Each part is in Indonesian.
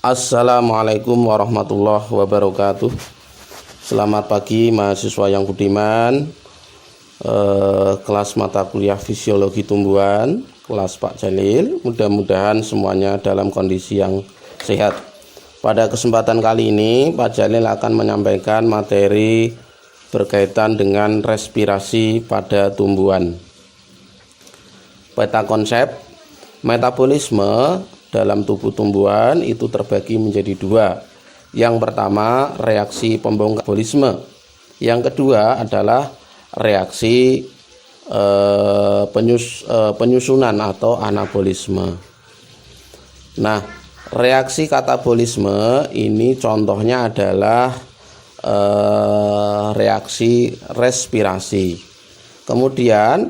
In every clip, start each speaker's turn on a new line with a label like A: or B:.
A: Assalamualaikum warahmatullahi wabarakatuh. Selamat pagi mahasiswa yang budiman. Kelas mata kuliah fisiologi tumbuhan, kelas Pak Jalil. Mudah-mudahan semuanya dalam kondisi yang sehat. Pada kesempatan kali ini Pak Jalil akan menyampaikan materi berkaitan dengan respirasi pada tumbuhan. Peta konsep metabolisme dalam tubuh tumbuhan itu terbagi menjadi dua. Yang pertama, reaksi pembongkar metabolisme. Yang kedua adalah reaksi penyusunan atau anabolisme. Nah, reaksi katabolisme ini contohnya adalah reaksi respirasi. Kemudian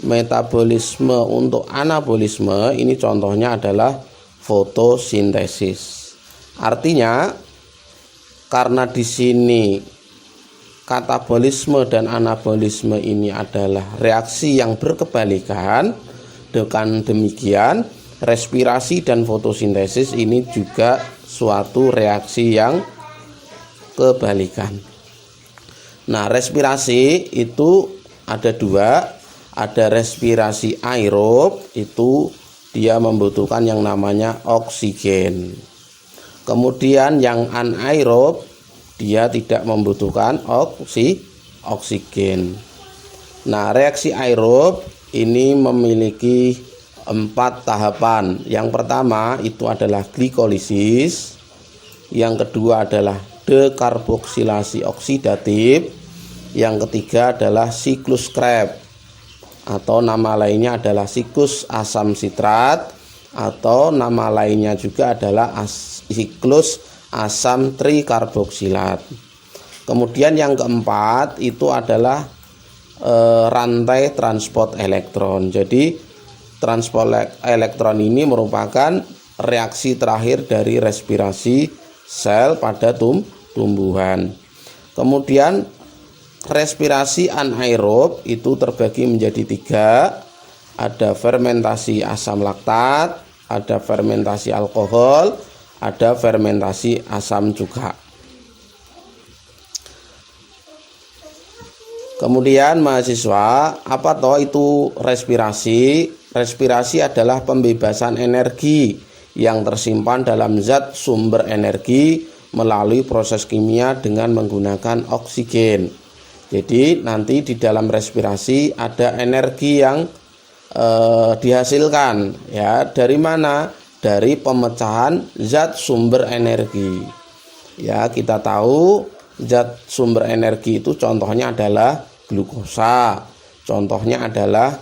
A: metabolisme untuk anabolisme ini contohnya adalah fotosintesis. Artinya karena di sini katabolisme dan anabolisme ini adalah reaksi yang berkebalikan, dengan demikian respirasi dan fotosintesis ini juga suatu reaksi yang kebalikan. Nah, respirasi itu ada dua, ada respirasi aerob, itu dia membutuhkan yang namanya oksigen. Kemudian yang anaerob, dia tidak membutuhkan oksigen. Nah, reaksi aerob ini memiliki 4 tahapan. Yang pertama itu adalah glikolisis. Yang kedua adalah dekarboksilasi oksidatif. Yang ketiga adalah siklus Krebs, atau nama lainnya adalah siklus asam sitrat, atau nama lainnya juga adalah siklus asam trikarboksilat. Kemudian yang keempat itu adalah rantai transport elektron. Jadi transport elektron ini merupakan reaksi terakhir dari respirasi sel pada tumbuhan. Kemudian respirasi anaerob itu terbagi menjadi 3. Ada fermentasi asam laktat, ada fermentasi alkohol, ada fermentasi asam cuka. Kemudian mahasiswa, apa toh itu respirasi? Respirasi adalah pembebasan energi yang tersimpan dalam zat sumber energi melalui proses kimia dengan menggunakan oksigen. Jadi nanti di dalam respirasi ada energi yang dihasilkan, ya, dari mana? Dari pemecahan zat sumber energi. Ya, kita tahu zat sumber energi itu contohnya adalah glukosa, contohnya adalah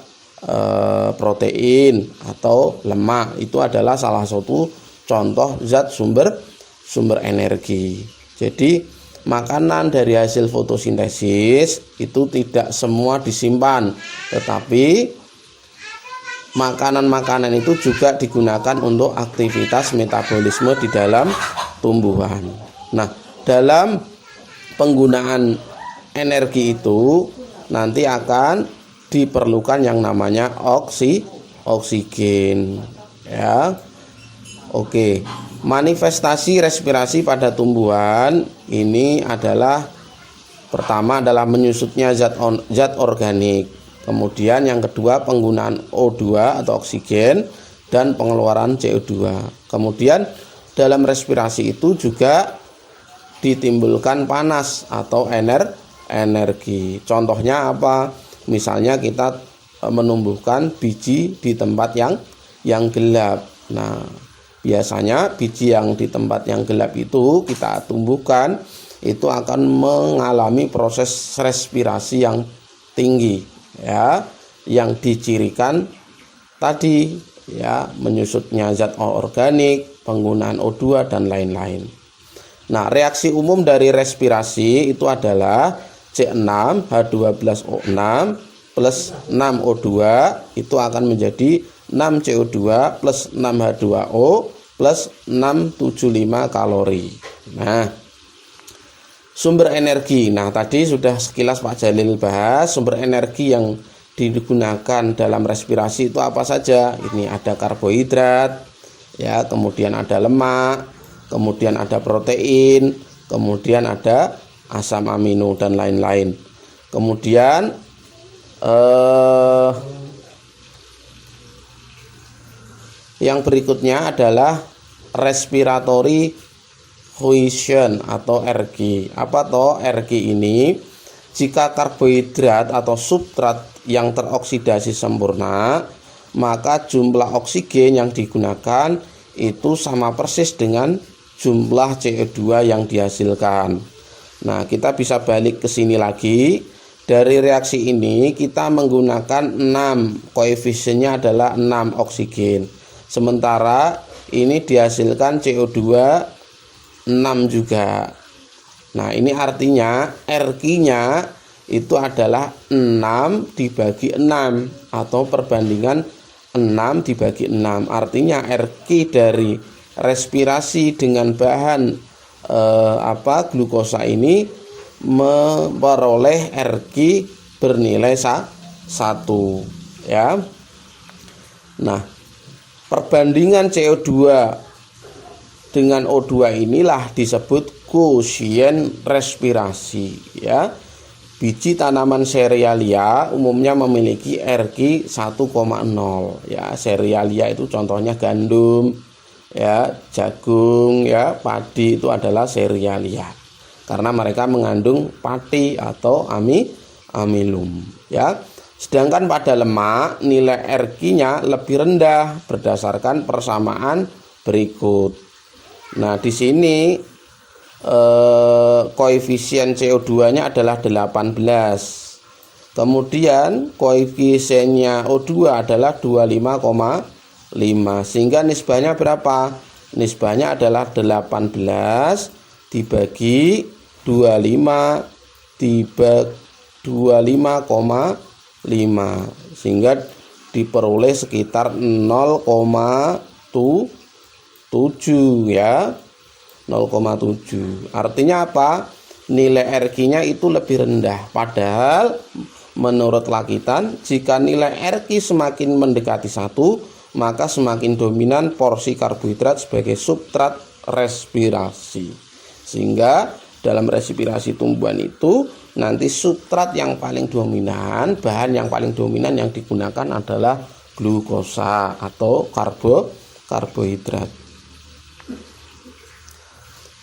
A: protein atau lemak. Itu adalah salah satu contoh zat sumber energi. Jadi makanan dari hasil fotosintesis itu tidak semua disimpan, tetapi makanan-makanan itu juga digunakan untuk aktivitas metabolisme di dalam tumbuhan. Nah, dalam penggunaan energi itu nanti akan diperlukan yang namanya oksigen, ya. Oke. Manifestasi respirasi pada tumbuhan ini adalah pertama adalah menyusutnya zat organik. Kemudian yang kedua penggunaan O2 atau oksigen dan pengeluaran CO2. Kemudian dalam respirasi itu juga ditimbulkan panas atau energi. Contohnya apa? Misalnya kita menumbuhkan biji di tempat yang gelap. Nah, biasanya biji yang di tempat yang gelap itu kita tumbuhkan, itu akan mengalami proses respirasi yang tinggi, ya, yang dicirikan tadi, ya, menyusutnya zat organik, penggunaan O2 dan lain-lain. Nah, reaksi umum dari respirasi itu adalah C6H12O6 plus 6O2 itu akan menjadi 6CO2 plus 6H2O plus 675 kalori. Nah, sumber energi. Nah, tadi sudah sekilas Pak Jalil bahas sumber energi yang digunakan dalam respirasi itu apa saja. Ini ada karbohidrat, ya, kemudian ada lemak, kemudian ada protein, kemudian ada asam amino dan lain-lain. Kemudian yang berikutnya adalah respiratory quotient atau RQ. Apa toh RQ ini? Jika karbohidrat atau substrat yang teroksidasi sempurna, maka jumlah oksigen yang digunakan itu sama persis dengan jumlah CO2 yang dihasilkan. Nah, kita bisa balik ke sini lagi. Dari reaksi ini kita menggunakan 6, koefisiennya adalah 6 oksigen. Sementara ini dihasilkan CO2 6 juga. Nah, ini artinya RQ-nya itu adalah 6 dibagi 6 atau perbandingan 6 dibagi 6. Artinya RQ dari respirasi dengan bahan glukosa ini memperoleh RQ bernilai 1 ya. Nah, perbandingan CO2 dengan O2 inilah disebut koefisien respirasi ya. Biji tanaman serealia umumnya memiliki RQ 1,0 ya. Serealia itu contohnya gandum ya, jagung ya, padi itu adalah serealia. Karena mereka mengandung pati atau amilum ya. Sedangkan pada lemak nilai RQ-nya lebih rendah berdasarkan persamaan berikut. Nah, di sini koefisien CO2-nya adalah 18. Kemudian koefisiennya O2 adalah 25,5. Sehingga nisbahnya berapa? Nisbahnya adalah 18 dibagi 25 dibagi 25,5 sehingga diperoleh sekitar 0,7 ya. 0,7. Artinya apa? Nilai RQ-nya itu lebih rendah. Padahal menurut Lakitan, jika nilai RQ semakin mendekati 1, maka semakin dominan porsi karbohidrat sebagai substrat respirasi. Sehingga dalam respirasi tumbuhan itu nanti substrat yang paling dominan, bahan yang paling dominan yang digunakan adalah glukosa atau karbohidrat.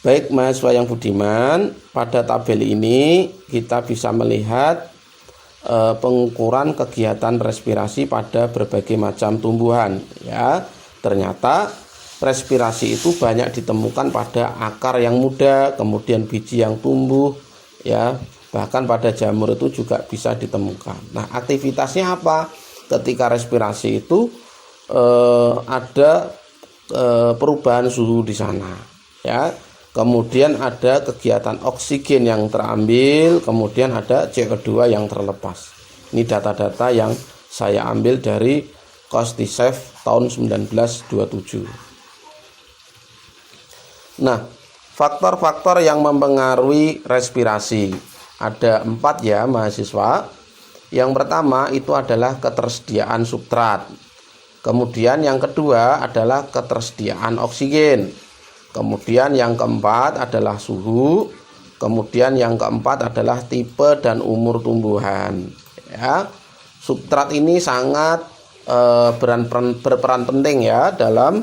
A: Baik mahasiswa yang budiman, pada tabel ini kita bisa melihat pengukuran kegiatan respirasi pada berbagai macam tumbuhan ya. Ternyata respirasi itu banyak ditemukan pada akar yang muda, kemudian biji yang tumbuh ya, bahkan pada jamur itu juga bisa ditemukan. Nah, aktivitasnya apa? Ketika respirasi itu ada perubahan suhu di sana ya. Kemudian ada kegiatan oksigen yang terambil, kemudian ada CO2 yang terlepas. Ini data-data yang saya ambil dari Kostisev tahun 1927. Nah, faktor-faktor yang mempengaruhi respirasi ada 4 ya mahasiswa. Yang pertama itu adalah ketersediaan substrat. Kemudian yang kedua adalah ketersediaan oksigen. Kemudian yang keempat adalah suhu. Kemudian yang keempat adalah tipe dan umur tumbuhan. Ya, substrat ini sangat berperan penting ya dalam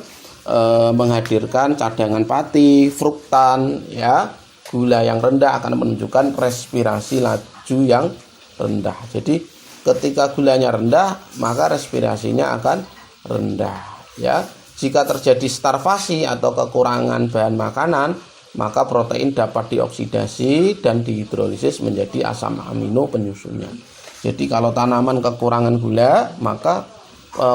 A: menghadirkan cadangan pati, fruktan, ya. Gula yang rendah akan menunjukkan respirasi laju yang rendah. Jadi ketika gulanya rendah, maka respirasinya akan rendah, ya. Jika terjadi starvasi atau kekurangan bahan makanan, maka protein dapat dioksidasi dan dihidrolisis menjadi asam amino penyusunnya. Jadi kalau tanaman kekurangan gula, maka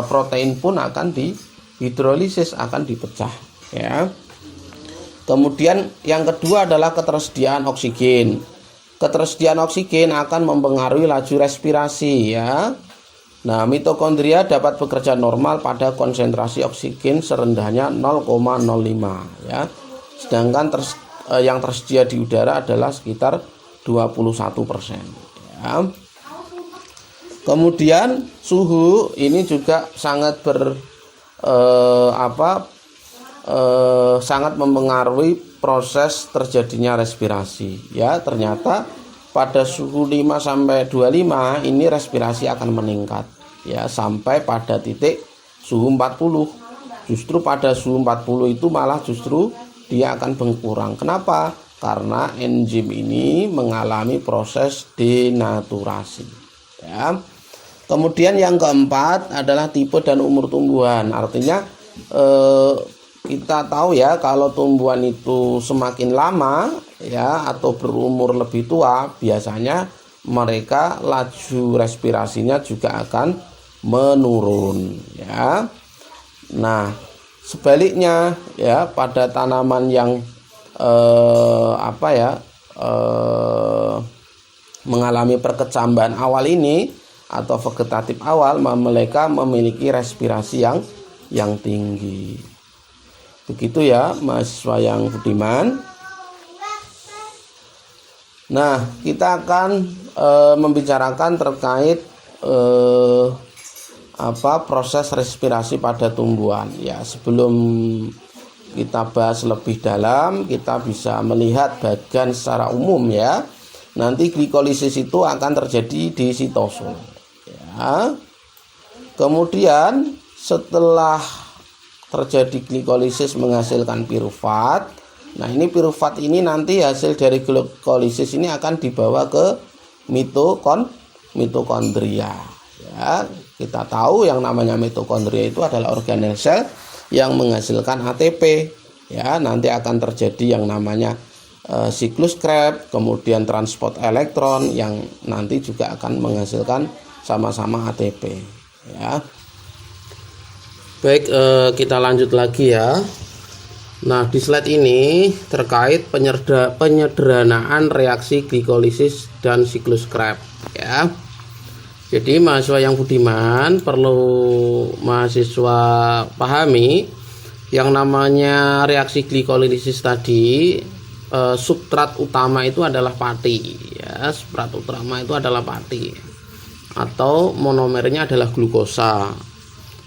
A: protein pun akan dihidrolisis, akan dipecah, ya. Kemudian yang kedua adalah ketersediaan oksigen. Ketersediaan oksigen akan mempengaruhi laju respirasi, ya. Nah, mitokondria dapat bekerja normal pada konsentrasi oksigen serendahnya 0,05, ya. Sedangkan yang tersedia di udara adalah sekitar 21%, ya. Kemudian suhu ini juga sangat sangat mempengaruhi proses terjadinya respirasi. Ya, ternyata pada suhu 5 sampai 25 ini respirasi akan meningkat ya sampai pada titik suhu 40. Justru pada suhu 40 itu malah justru dia akan berkurang. Kenapa? Karena enzim ini mengalami proses denaturasi. Ya. Kemudian yang keempat adalah tipe dan umur tumbuhan. Artinya kita tahu ya kalau tumbuhan itu semakin lama ya atau berumur lebih tua, biasanya mereka laju respirasinya juga akan menurun ya. Nah, sebaliknya ya pada tanaman yang mengalami perkecambahan awal ini atau vegetatif awal, mereka memiliki respirasi yang tinggi. Begitu ya mahasiswa yang budiman. Nah, kita akan membicarakan terkait proses respirasi pada tumbuhan. Ya, sebelum kita bahas lebih dalam, kita bisa melihat bagian secara umum ya. Nanti glikolisis itu akan terjadi di sitosom. Ya. Kemudian setelah terjadi glikolisis menghasilkan pirufat. Nah, ini pirufat ini nanti hasil dari glikolisis ini akan dibawa ke mitokondria. Ya, kita tahu yang namanya mitokondria itu adalah organel sel yang menghasilkan ATP. Ya, nanti akan terjadi yang namanya siklus Krebs, kemudian transport elektron yang nanti juga akan menghasilkan sama-sama ATP. Ya. Baik, kita lanjut lagi ya. Nah, di slide ini terkait penyederhanaan reaksi glikolisis dan siklus Krebs ya. Jadi mahasiswa yang budiman perlu mahasiswa pahami yang namanya reaksi glikolisis tadi, substrat utama itu adalah pati ya. Substrat utama itu adalah pati atau monomernya adalah glukosa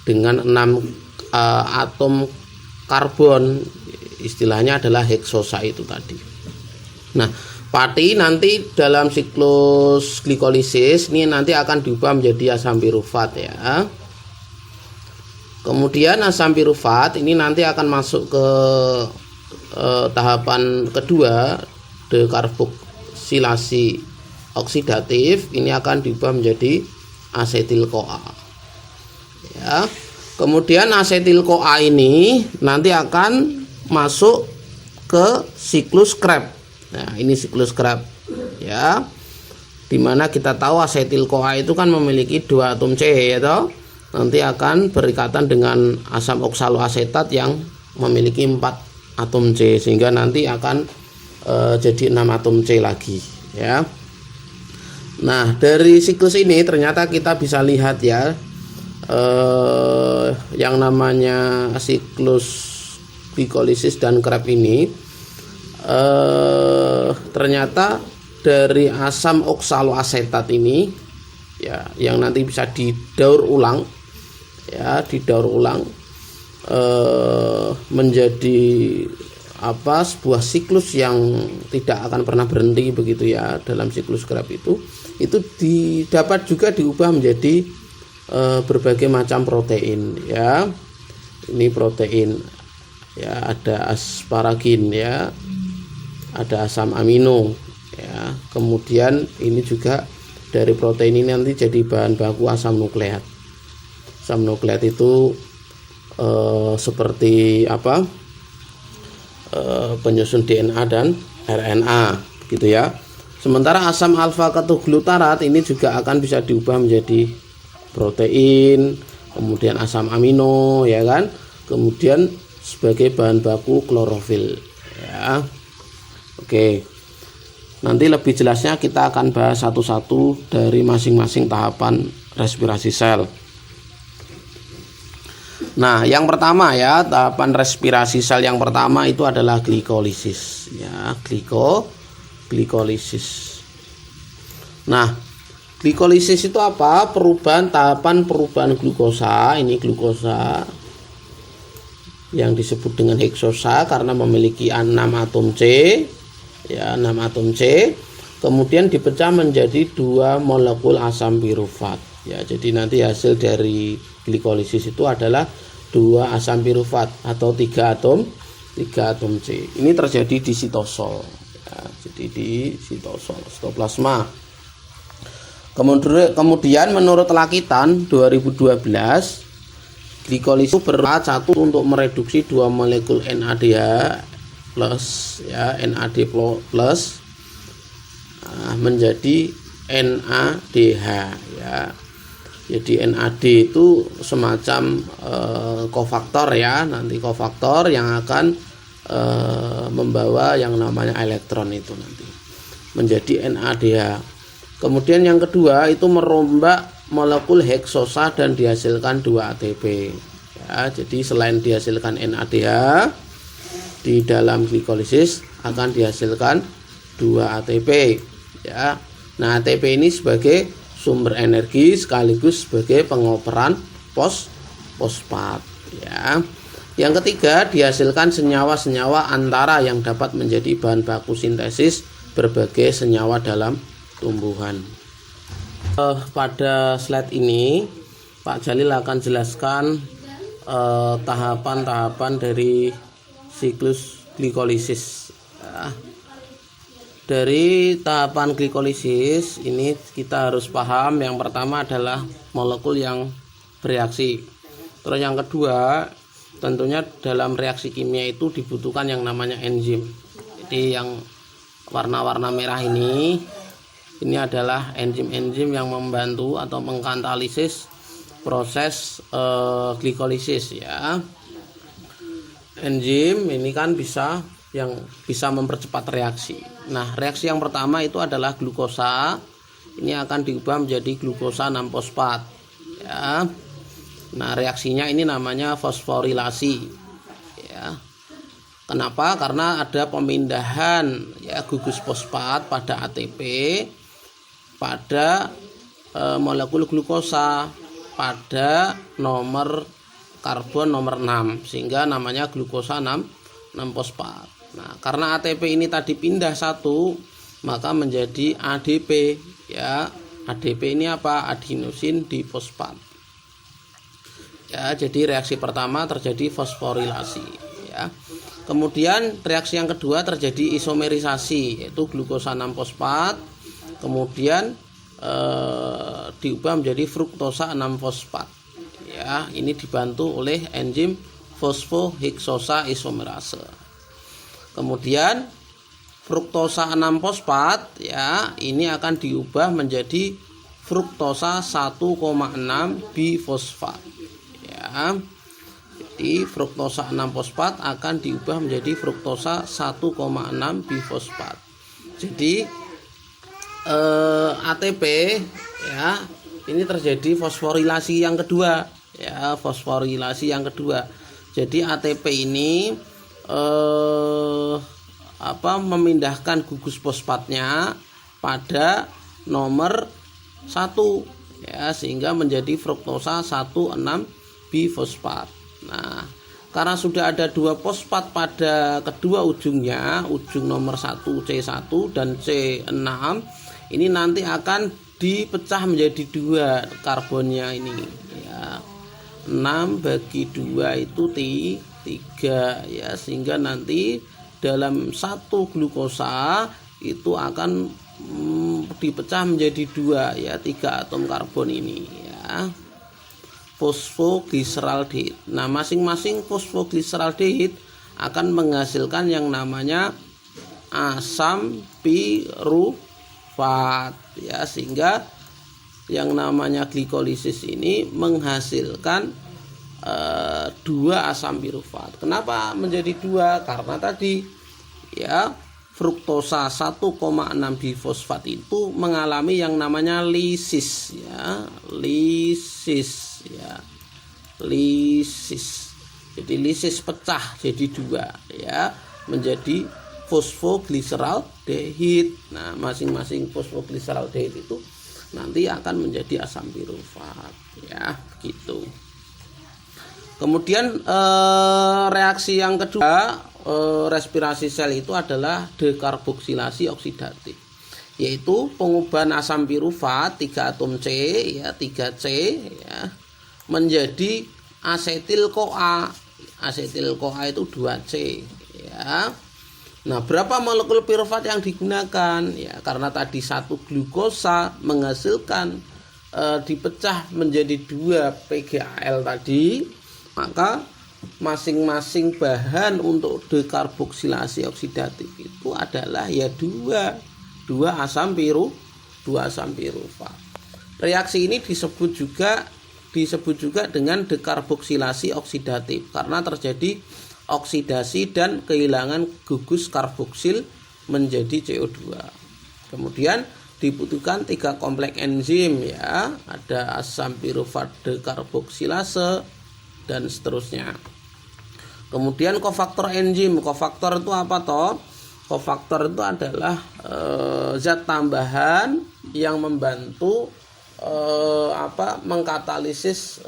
A: dengan 6 atom karbon, istilahnya adalah heksosa itu tadi. Nah, pati nanti dalam siklus glikolisis ini nanti akan diubah menjadi asam pirufat ya. Kemudian asam pirufat ini nanti akan masuk ke tahapan kedua, dekarboksilasi oksidatif, ini akan diubah menjadi asetil-CoA. Ya. Kemudian asetil-CoA ini nanti akan masuk ke siklus Krebs. Nah, ini siklus Krebs ya. Dimana kita tahu asetil-CoA itu kan memiliki 2 atom C ya toh. Nanti akan berikatan dengan asam oksaloasetat yang memiliki 4 atom C, sehingga nanti akan jadi 6 atom C lagi ya. Nah, dari siklus ini ternyata kita bisa lihat ya, yang namanya siklus glikolisis dan Krebs ini ternyata dari asam oksaloasetat ini ya, yang nanti bisa didaur ulang ya, menjadi sebuah siklus yang tidak akan pernah berhenti begitu ya. Dalam siklus Krebs itu dapat juga diubah menjadi berbagai macam protein ya. Ini protein ya, ada asparagin ya, ada asam amino ya. Kemudian ini juga dari protein ini nanti jadi bahan baku asam nukleat. Asam nukleat itu seperti penyusun DNA dan RNA gitu ya. Sementara asam alfa ketoglutarat ini juga akan bisa diubah menjadi protein, kemudian asam amino ya kan, kemudian sebagai bahan baku klorofil ya. Oke, nanti lebih jelasnya kita akan bahas satu-satu dari masing-masing tahapan respirasi sel. Nah, yang pertama ya, tahapan respirasi sel yang pertama itu adalah glikolisis ya, glikolisis. Nah, glikolisis itu apa? Tahapan perubahan glukosa, ini glukosa yang disebut dengan heksosa karena memiliki 6 atom C, ya 6 atom C. Kemudian dipecah menjadi 2 molekul asam pirufat. Ya, jadi nanti hasil dari glikolisis itu adalah 2 asam pirufat atau 3 atom C. Ini terjadi di sitosol. Ya, jadi di sitosol, sitoplasma. Kemudian menurut Lakitan 2012, glikolisis berperan satu untuk mereduksi 2 molekul NADH plus, ya NAD plus menjadi NADH, ya. Jadi NAD itu semacam kofaktor, ya, nanti kofaktor yang akan membawa yang namanya elektron itu nanti menjadi NADH. Kemudian yang kedua itu merombak molekul heksosa dan dihasilkan 2 ATP. Ya, jadi selain dihasilkan NADH, di dalam glikolisis akan dihasilkan 2 ATP. Ya. Nah, ATP ini sebagai sumber energi sekaligus sebagai pengoperan fosfat. Ya. Yang ketiga, dihasilkan senyawa-senyawa antara yang dapat menjadi bahan baku sintesis berbagai senyawa dalam tumbuhan. Pada slide ini Pak Jalil akan jelaskan tahapan-tahapan dari siklus glikolisis. Ya. Dari tahapan glikolisis ini kita harus paham, yang pertama adalah molekul yang bereaksi. Terus yang kedua, tentunya dalam reaksi kimia itu dibutuhkan yang namanya enzim. Jadi yang warna-warna merah ini adalah enzim-enzim yang membantu atau mengkatalisis proses glikolisis, ya. Enzim ini kan bisa mempercepat reaksi. Nah, reaksi yang pertama itu adalah glukosa. Ini akan diubah menjadi glukosa 6-fosfat, ya. Nah, reaksinya ini namanya fosforilasi, ya. Kenapa? Karena ada pemindahan, ya, gugus fosfat pada ATP pada molekul glukosa pada nomor karbon nomor 6, sehingga namanya glukosa 6-fosfat. Nah, karena ATP ini tadi pindah satu, maka menjadi ADP, ya. ADP ini apa? Adenosin difosfat. Ya, jadi reaksi pertama terjadi fosforilasi, ya. Kemudian reaksi yang kedua terjadi isomerisasi, yaitu glukosa 6-fosfat kemudian diubah menjadi fruktosa 6-fosfat. Ya, ini dibantu oleh enzim fosfoheksosa isomerase. Kemudian fruktosa 6-fosfat, ya, ini akan diubah menjadi fruktosa 1,6 bifosfat. Ya. Jadi fruktosa 6-fosfat akan diubah menjadi fruktosa 1,6 bifosfat. Jadi ATP, ya, ini terjadi fosforilasi yang kedua, ya, fosforilasi yang kedua. Jadi ATP ini memindahkan gugus fosfatnya pada nomor 1, ya, sehingga menjadi fruktosa 1,6 bifosfat. Nah, karena sudah ada 2 fosfat pada kedua ujungnya, ujung nomor 1 C1 dan C6, ini nanti akan dipecah menjadi 2 karbonnya ini, ya. 6 bagi 2 itu 3, ya, sehingga nanti dalam satu glukosa itu akan dipecah menjadi 2, ya, 3 atom karbon ini, ya. Fosfogliseraldehyde. Nah, masing-masing fosfogliseraldehyde akan menghasilkan yang namanya asam pirufat, ya, sehingga yang namanya glikolisis ini menghasilkan 2 asam pirufat. Kenapa menjadi 2? Karena tadi, ya, fruktosa 1,6 bifosfat itu mengalami yang namanya lisis, ya, lisis, ya, lisis. Jadi lisis pecah jadi 2, ya, menjadi fosfogliseraldehyde. Nah, masing-masing fosfogliseraldehyde itu nanti akan menjadi asam pirufat, ya, gitu. Kemudian reaksi yang kedua respirasi sel itu adalah dekarboksilasi oksidatif, yaitu pengubahan asam pirufat 3 atom C ya 3C ya menjadi asetil-CoA. Asetil-CoA itu 2C ya. Nah, berapa molekul pirufat yang digunakan? Ya, karena tadi satu glukosa menghasilkan dipecah menjadi 2 PgAl tadi, maka masing-masing bahan untuk dekarboksilasi oksidatif itu adalah ya 2 asam pirufat. Reaksi ini disebut juga dengan dekarboksilasi oksidatif karena terjadi oksidasi dan kehilangan gugus karboksil menjadi CO2. Kemudian dibutuhkan 3 kompleks enzim ya, ada asam pirufat dekarboksilase dan seterusnya. Kemudian kofaktor enzim. Kofaktor itu apa toh? Kofaktor itu adalah zat tambahan yang membantu mengkatalisis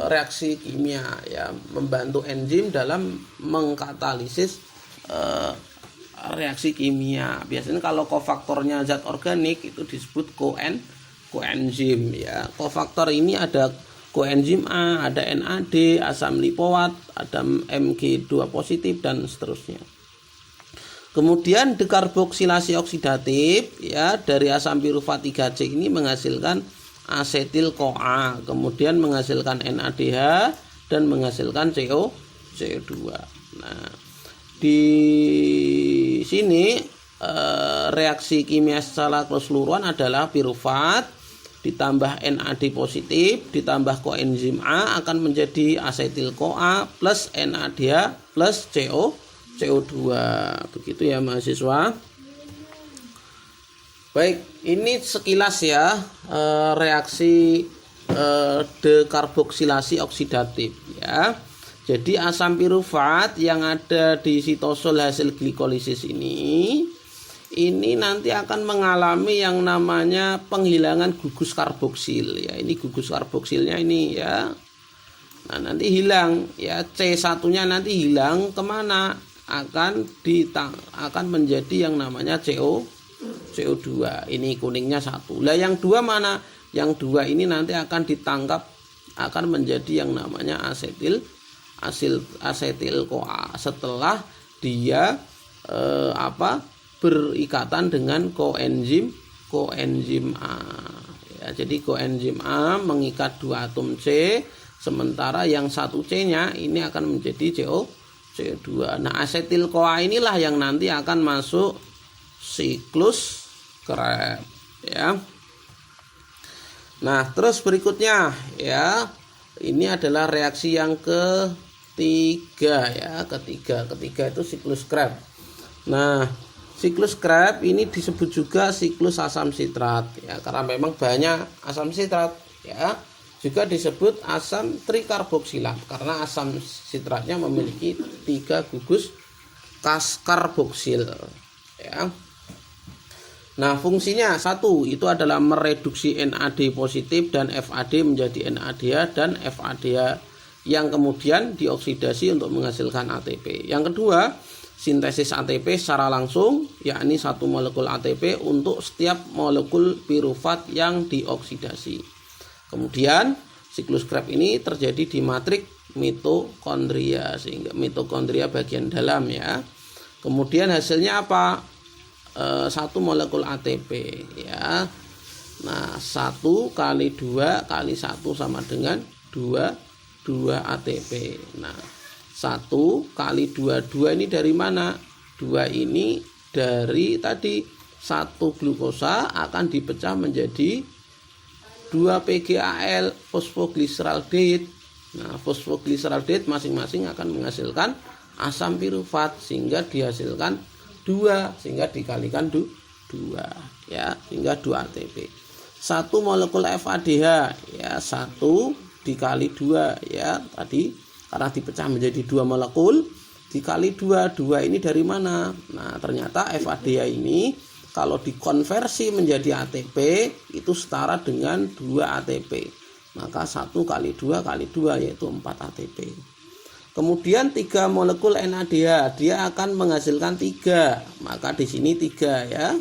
A: reaksi kimia ya, membantu enzim dalam mengkatalisis reaksi kimia. Biasanya kalau kofaktornya zat organik itu disebut koenzim ya. Kofaktor ini ada koenzim A, ada NAD, asam lipoat, ada Mg2 positif dan seterusnya. Kemudian dekarboksilasi oksidatif ya, dari asam pirufat 3C ini menghasilkan asetil-CoA, kemudian menghasilkan NADH dan menghasilkan CO2. Nah, di sini reaksi kimia secara keseluruhan adalah pirufat ditambah NAD positif ditambah koenzim A akan menjadi asetil-CoA plus NADH plus CO2. Begitu ya mahasiswa. Baik, ini sekilas ya reaksi dekarboksilasi oksidatif ya. Jadi asam pirufat yang ada di sitosol hasil glikolisis ini nanti akan mengalami yang namanya penghilangan gugus karboksil ya. Ini gugus karboksilnya ini ya. Nah, nanti hilang ya, C1-nya nanti hilang kemana? Akan menjadi yang namanya CO2. Ini kuningnya 1. Lah yang 2 mana? Yang 2 ini nanti akan ditangkap, akan menjadi yang namanya asetil-CoA setelah dia berikatan dengan koenzim A. Ya, jadi koenzim A mengikat 2 atom C, sementara yang 1C-nya ini akan menjadi CO2. Nah, asetil-CoA inilah yang nanti akan masuk siklus Krebs ya. Nah, terus berikutnya ya, ini adalah reaksi yang ketiga ya, ketiga itu siklus Krebs. Nah, siklus Krebs ini disebut juga siklus asam sitrat ya, karena memang banyak asam sitrat ya. Juga disebut asam trikarboksilat karena asam sitratnya memiliki 3 gugus karboksil ya. Nah, fungsinya 1 itu adalah mereduksi NAD positif dan FAD menjadi NADH dan FADH yang kemudian dioksidasi untuk menghasilkan ATP. Yang kedua, sintesis ATP secara langsung, yakni 1 molekul ATP untuk setiap molekul pirufat yang dioksidasi. Kemudian siklus Krebs ini terjadi di matriks mitokondria, sehingga mitokondria bagian dalam ya. Kemudian hasilnya apa? 1 molekul ATP ya. Nah, 1 kali 2 kali 1 sama dengan 2 ATP. Nah, 1 kali 2 ini dari mana? 2 ini dari tadi 1 glukosa akan dipecah menjadi 2 PgAl fosfoglyceraldehid. Nah, fosfoglyceraldehid masing-masing akan menghasilkan asam pirufat sehingga dihasilkan 2, sehingga dikalikan 2 ya, sehingga 2 ATP. 1 molekul FADH ya, 1 dikali 2 ya, tadi karena dipecah menjadi 2 molekul dikali 2 ini dari mana? Nah, ternyata FADH ini kalau dikonversi menjadi ATP itu setara dengan 2 ATP. Maka 1 kali 2 kali 2 yaitu 4 ATP. Kemudian 3 molekul NADH dia akan menghasilkan 3, maka di sini 3 ya.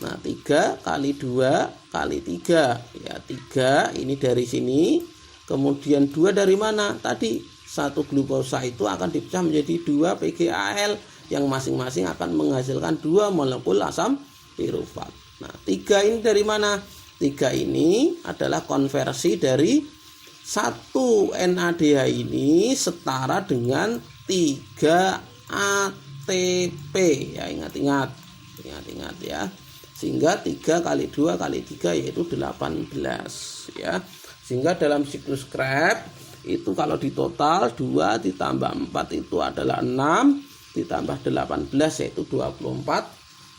A: Nah 3 kali 2 kali 3 ya, 3 ini dari sini. Kemudian 2 dari mana? Tadi satu glukosa itu akan dipecah menjadi 2 PgAl yang masing-masing akan menghasilkan 2 molekul asam pirufat. Nah 3 ini dari mana? 3 ini adalah konversi dari 1 NADH ini setara dengan 3 ATP ya, ingat-ingat ya, sehingga 3 kali 2 kali 3 yaitu 18 ya. Sehingga dalam siklus Krebs itu kalau ditotal 2 ditambah 4 itu adalah 6 ditambah 18 yaitu 24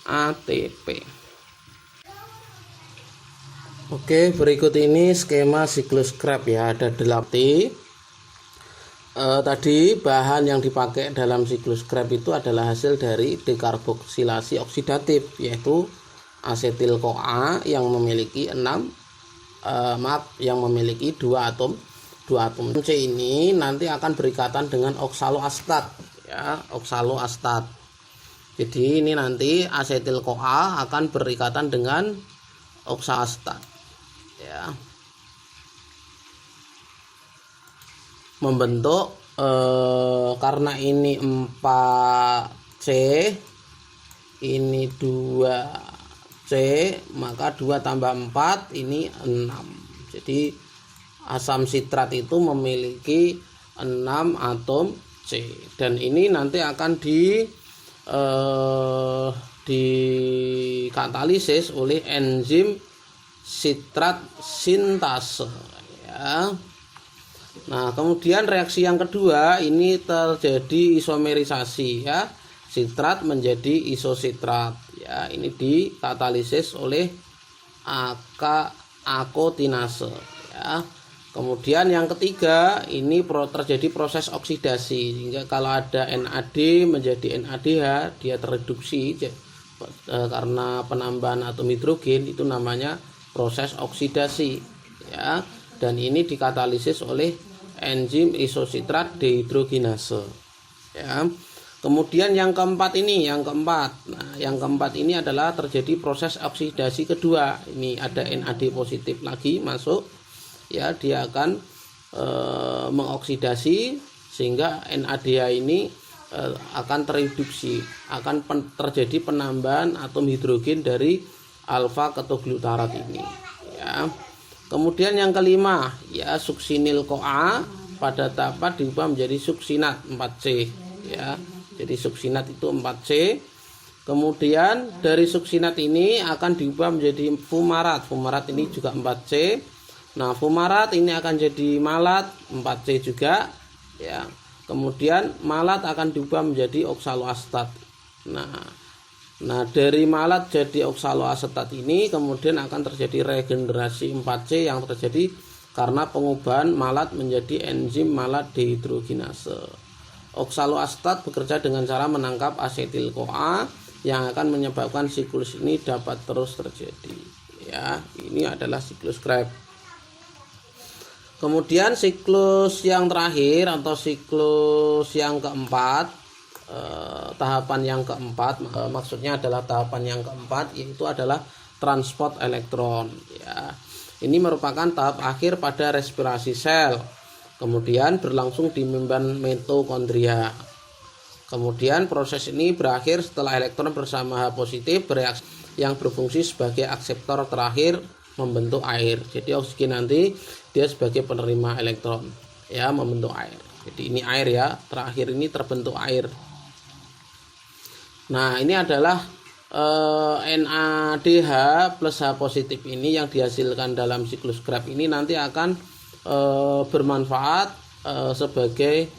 A: ATP. Oke, berikut ini skema siklus Krebs ya, ada 8. Tadi bahan yang dipakai dalam siklus Krebs itu adalah hasil dari dekarboksilasi oksidatif, yaitu asetil CoA yang memiliki 2 atom. 2 atom C ini nanti akan berikatan dengan oksaloasetat ya, oksaloasetat. Jadi ini nanti asetil CoA akan berikatan dengan oksaloasetat ya, membentuk karena ini 4C ini 2C, maka 2 tambah 4 ini 6. Jadi asam sitrat itu memiliki 6 atom C, dan ini nanti akan dikatalisis oleh enzim sitrat sintase ya. Nah, kemudian reaksi yang kedua ini terjadi isomerisasi ya, sitrat menjadi isositrat ya. Ini dikatalisis oleh akotinase ya. Kemudian yang ketiga ini terjadi proses oksidasi, sehingga kalau ada NAD menjadi NADH dia tereduksi karena penambahan atom hidrogen, itu namanya proses oksidasi ya, dan ini dikatalisis oleh enzim isositrat dehidrogenase ya. Kemudian yang keempat ini, nah yang keempat ini adalah terjadi proses oksidasi kedua. Ini ada NAD positif lagi masuk ya, dia akan mengoksidasi sehingga NADH ini akan tereduksi, akan terjadi penambahan atom hidrogen dari alfa ketoglutarat ini ya. Kemudian yang kelima ya, suksinil CoA pada tahap diubah menjadi suksinat 4C ya. Jadi suksinat itu 4C. Kemudian dari suksinat ini akan diubah menjadi fumarat. Fumarat ini juga 4C. Nah, fumarat ini akan jadi malat 4C juga ya. Kemudian malat akan diubah menjadi oksaloasetat. Nah, dari malat jadi oksaloasetat ini kemudian akan terjadi regenerasi 4C yang terjadi karena pengubahan malat menjadi enzim malat dehidrogenase. Oksaloasetat bekerja dengan cara menangkap asetil CoA yang akan menyebabkan siklus ini dapat terus terjadi ya. Ini adalah siklus Krebs. Kemudian siklus yang terakhir atau siklus yang keempat, tahapan yang keempat, maksudnya adalah tahapan yang keempat, yaitu adalah transport elektron ya. Ini merupakan tahap akhir pada respirasi sel, kemudian berlangsung di membran mitokondria. Kemudian proses ini berakhir setelah elektron bersama H positif bereaksi yang berfungsi sebagai akseptor terakhir membentuk air. Jadi oksigen nanti dia sebagai penerima elektron ya, membentuk air. Jadi ini air ya, terakhir ini terbentuk air. Nah, ini adalah NADH plus H positif ini yang dihasilkan dalam siklus Krebs ini nanti akan bermanfaat sebagai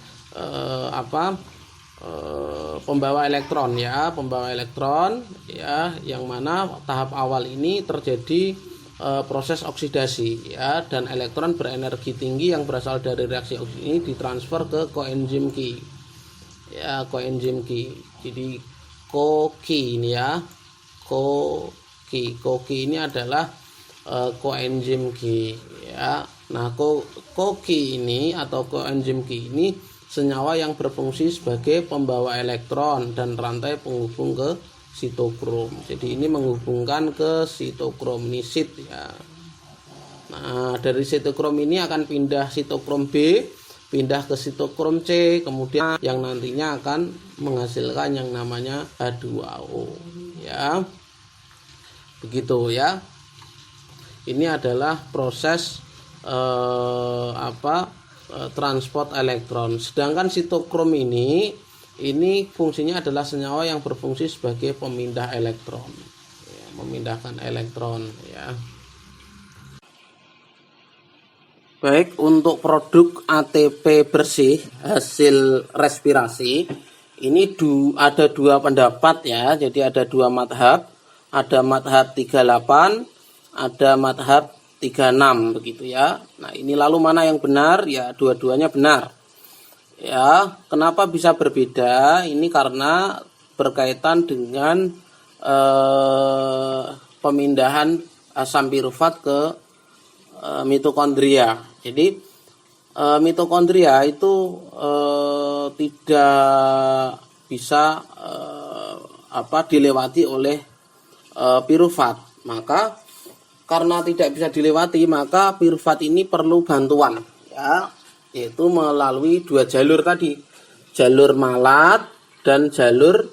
A: pembawa elektron ya, yang mana tahap awal ini terjadi proses oksidasi ya, dan elektron berenergi tinggi yang berasal dari reaksi oksigen ini ditransfer ke koenzim Q ya, koenzim Q. Jadi CoQ ini ya, CoQ ini adalah koenzim Q ya. Nah, CoQ ini atau koenzim Q ini senyawa yang berfungsi sebagai pembawa elektron dan rantai penghubung ke sitokrom. Jadi ini menghubungkan ke sitokromnisit ya. Nah, dari sitokrom ini akan pindah sitokrom B, pindah ke sitokrom C, kemudian yang nantinya akan menghasilkan yang namanya H2O ya. Begitu ya. Ini adalah proses transport elektron. Sedangkan sitokrom ini fungsinya adalah senyawa yang berfungsi sebagai pemindah elektron ya, memindahkan elektron ya. Baik, untuk produk ATP bersih hasil respirasi ini ada dua pendapat ya. Jadi ada dua madhab, ada madhab 38, ada madhab 36 begitu ya. Nah, ini lalu mana yang benar? Ya, dua-duanya benar. Ya, kenapa bisa berbeda? Ini karena berkaitan dengan pemindahan asam pirufat ke mitokondria. Jadi mitokondria itu tidak bisa dilewati oleh pirufat. Maka karena tidak bisa dilewati, maka pirufat ini perlu bantuan ya, yaitu melalui dua jalur tadi, jalur malat dan jalur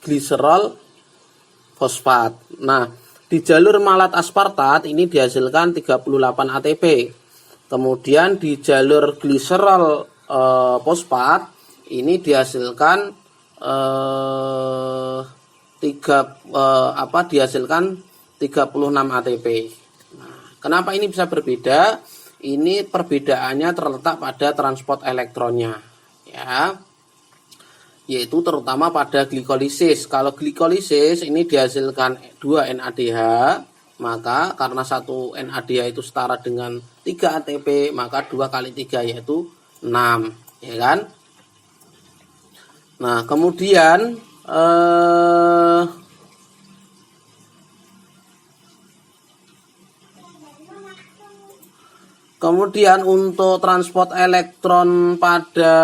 A: gliserol fosfat. Nah, di jalur malat aspartat ini dihasilkan 38 ATP. Kemudian di jalur gliserol fosfat ini dihasilkan dihasilkan 36 ATP. Nah, kenapa ini bisa berbeda? Ini perbedaannya terletak pada transport elektronnya ya. Yaitu terutama pada glikolisis. Kalau glikolisis ini dihasilkan 2 NADH, maka karena 1 NADH itu setara dengan 3 ATP, maka 2 kali 3 yaitu 6, ya kan? Nah, kemudian untuk transport elektron pada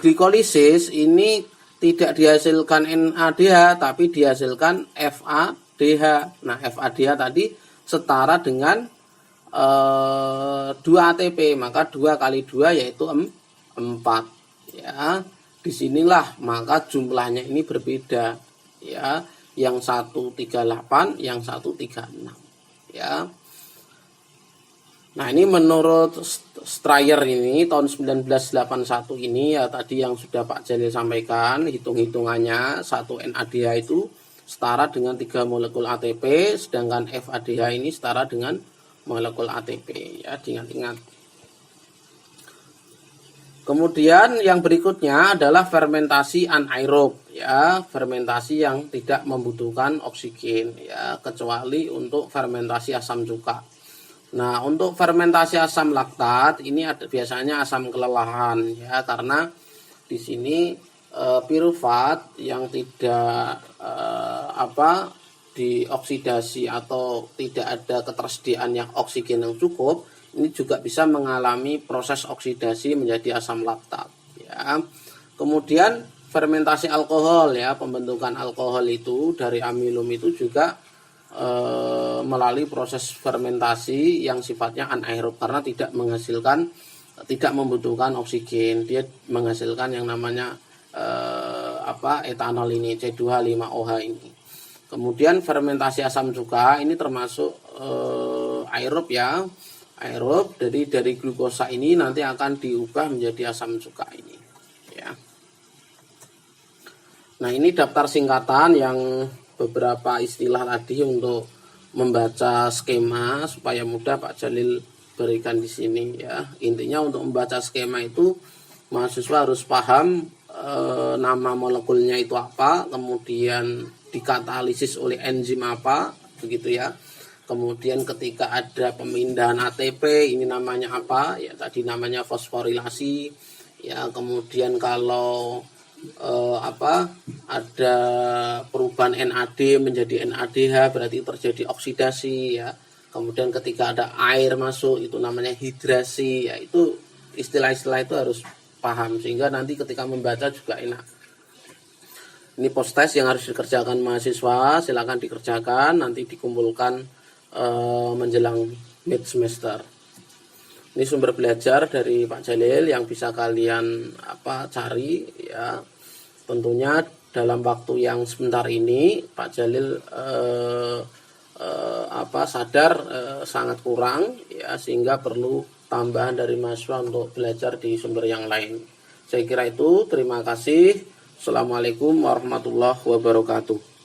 A: glikolisis ini tidak dihasilkan NADH tapi dihasilkan FADH. Nah, FADH tadi setara dengan 2 ATP, maka 2 kali 2 yaitu 4 ya. Disinilah maka jumlahnya ini berbeda ya, yang 138, yang 136 ya. Nah, ini menurut Strayer ini tahun 1981 ini ya, tadi yang sudah Pak Jalil sampaikan hitung-hitungannya, 1 NADH itu setara dengan 3 molekul ATP, sedangkan FADH ini setara dengan molekul ATP ya, diingat-ingat. Kemudian yang berikutnya adalah fermentasi anaerob ya, fermentasi yang tidak membutuhkan oksigen ya, kecuali untuk fermentasi asam cuka. Nah, untuk fermentasi asam laktat ini biasanya asam kelelahan ya, karena di sini pirufat yang tidak dioksidasi atau tidak ada ketersediaan yang oksigen yang cukup, ini juga bisa mengalami proses oksidasi menjadi asam laktat ya. Kemudian fermentasi alkohol ya, pembentukan alkohol itu dari amilum itu juga melalui proses fermentasi yang sifatnya anaerob karena tidak membutuhkan oksigen, dia menghasilkan yang namanya etanol ini, C2H5OH ini. Kemudian fermentasi asam cuka ini termasuk aerob ya, aerob, jadi dari glukosa ini nanti akan diubah menjadi asam cuka ini ya. Nah, ini daftar singkatan yang beberapa istilah tadi untuk membaca skema supaya mudah Pak Jalil berikan di sini ya. Intinya untuk membaca skema itu mahasiswa harus paham nama molekulnya itu apa, kemudian dikatalisis oleh enzim apa, begitu ya. Kemudian ketika ada pemindahan ATP ini namanya apa? Ya tadi namanya fosforilasi. Ya, kemudian kalau ada perubahan NAD menjadi NADH berarti terjadi oksidasi ya. Kemudian ketika ada air masuk itu namanya hidrasi, ya itu istilah-istilah itu harus paham sehingga nanti ketika membaca juga enak. Ini post test yang harus dikerjakan mahasiswa, silakan dikerjakan nanti dikumpulkan menjelang mid semester. Ini sumber belajar dari Pak Jalil yang bisa kalian cari ya. Tentunya dalam waktu yang sebentar ini Pak Jalil sadar sangat kurang ya, sehingga perlu tambahan dari mahasiswa untuk belajar di sumber yang lain. Saya kira itu. Terima kasih. Assalamualaikum warahmatullahi wabarakatuh.